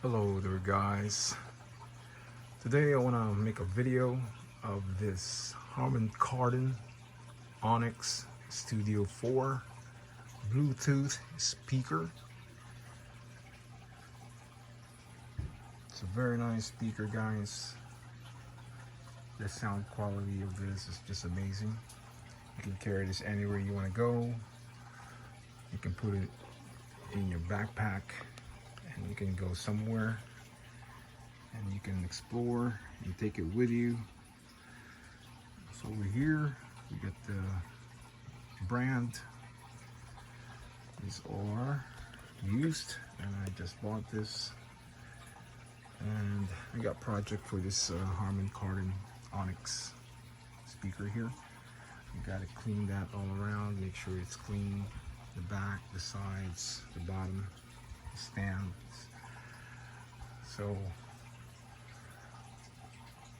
Hello there guys. Today I want to make a video of this Harman Kardon Onyx Studio 4 Bluetooth speaker. It's a very nice speaker guys. The sound quality of this is just amazing. You can carry this anywhere you want to go. You can put it in your backpack and you can go somewhere and you can explore and take it with you. So over here we got the brand. These are used and I just bought this, and I got project for this Harman Kardon Onyx speaker here. You got to clean that all around, make sure it's clean, the back, the sides, the bottom, the stands. So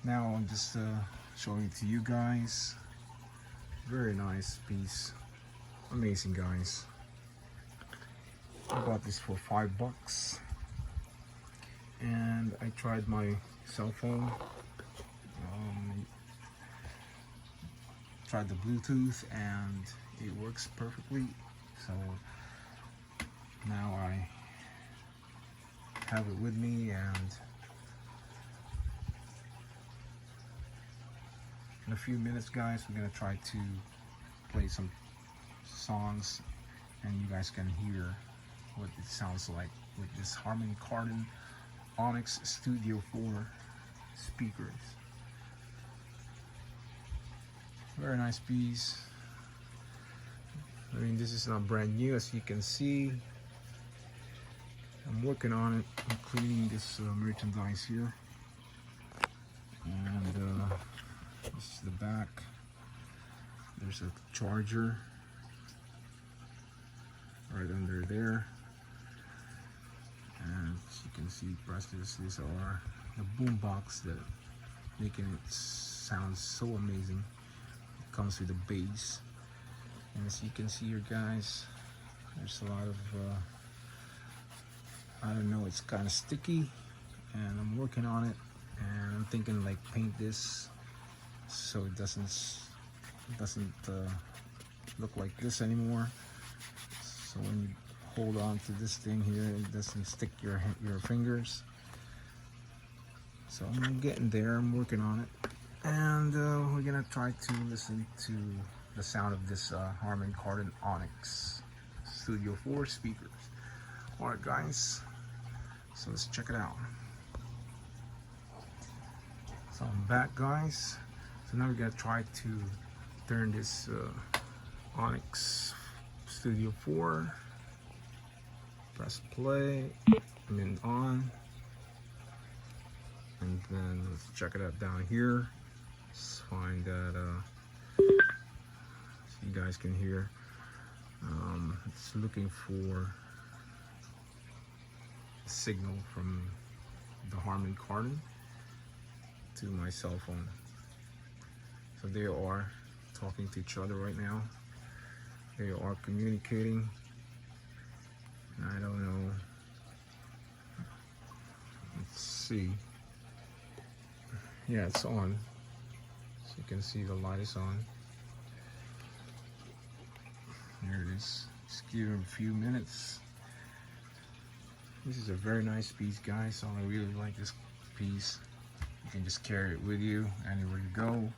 now I'm just showing it to you guys. Very nice piece, amazing guys. I bought this for $5 and I tried my cell phone, tried the Bluetooth, and it works perfectly. So now I have it with me, and in a few minutes guys we're gonna try to play some songs and you guys can hear what it sounds like with this Harman Kardon Onyx Studio 4 speakers. Very nice piece. I mean, this is not brand new, as you can see. I'm working on it. I'm cleaning this merchandise here. And this is the back. There's a charger right under there. And as you can see, these are the boom box that making it sound so amazing. It comes with a bass. And as you can see here guys, there's a lot of I don't know, it's kind of sticky, and I'm working on it, and I'm thinking like paint this so it doesn't look like this anymore. So when you hold on to this thing here, it doesn't stick your fingers. So I'm getting there, I'm working on it, and we're gonna try to listen to the sound of this Harman Kardon Onyx Studio 4 speakers. Alright guys, so let's check it out. So I'm back guys. So now we're gonna try to turn this Onyx Studio 4, press play, and then on, and then let's check it out down here. Let's find that so you guys can hear. It's looking for a signal from the Harman Kardon to my cell phone. So they are talking to each other right now. They are communicating. I don't know. Let's see. Yeah, it's on. So you can see the light is on. There it is. Just give it a few minutes. This is a very nice piece guys. So I really like this piece. You can just carry it with you anywhere you go.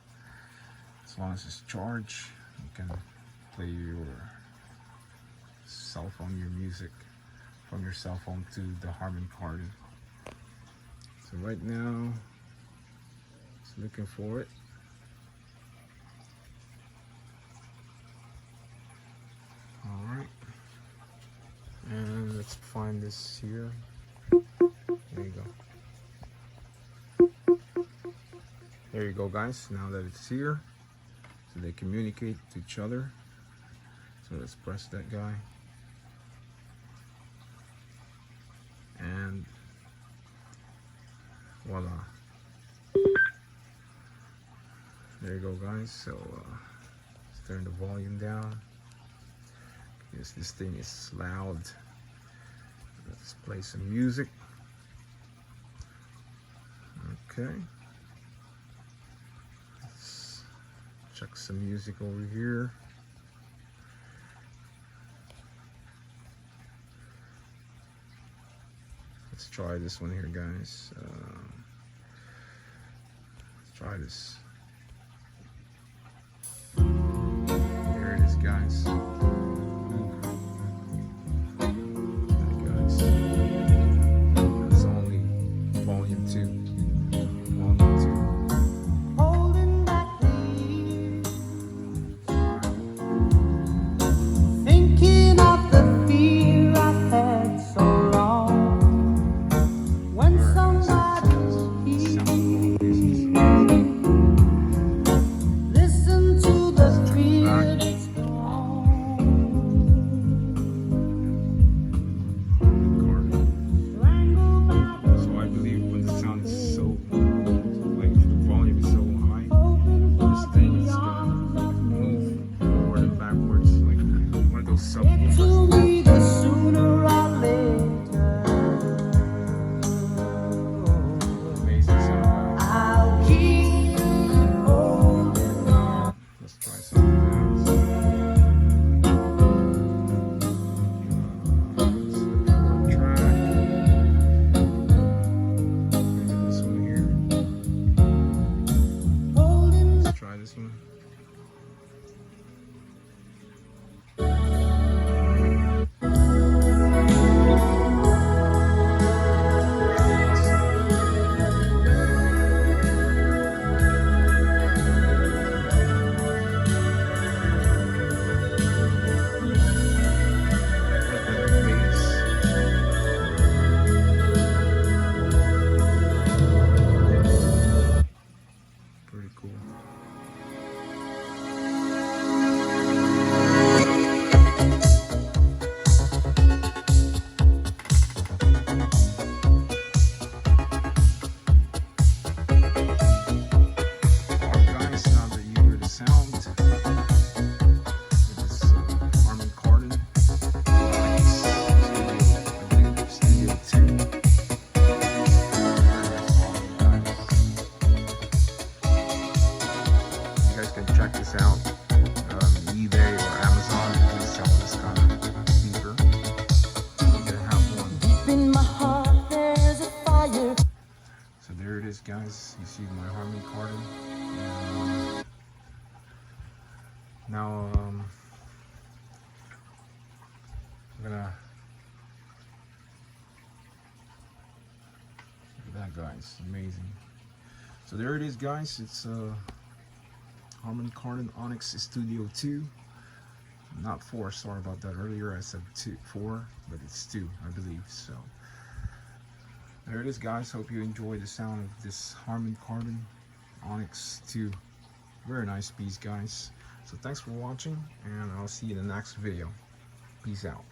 As long as it's charged, you can play your cell phone, your music from your cell phone to the Harman Kardon. So right now, it's looking for it. All right, and let's find this here. There you go. There you go, guys. Now that it's here, so they communicate to each other. So let's press that guy. And voila. There you go, guys. So let's turn the volume down. Yes, this thing is loud. Let's play some music. Okay. Let's check some music over here. Let's try this one here, guys. Let's try this. There it is, guys. It's only volume 2. Holding back the years, thinking of the fear I've had so long. When somebody listen to the fear that's gone. So I believe when the sound is so, like the volume is so high, this thing is gonna move forward and backwards like one of those subwoofers. To me, the sooner or later, Amazing sound, guys. I'll keep holding on. Let's try something else. Track. Maybe this one here. Let's try this one. Pretty cool. Alright, guys, now that you hear the sound, it is Harman Kardon, Onyx, Studio 2. You guys can check this out on eBay or Amazon if you sell this kind of speaker. I'm gonna have one. In my heart, there's a fire. So there it is, guys. You see my Harman Kardon. Now I'm gonna look at that, guys. Amazing. So there it is, guys. It's Harman Kardon Onyx Studio 2. Not 4, sorry about that. Earlier I said 4, but it's 2, I believe. So there it is, guys. Hope you enjoy the sound of this Harman Kardon Onyx 2. Very nice piece, guys. So thanks for watching, and I'll see you in the next video. Peace out.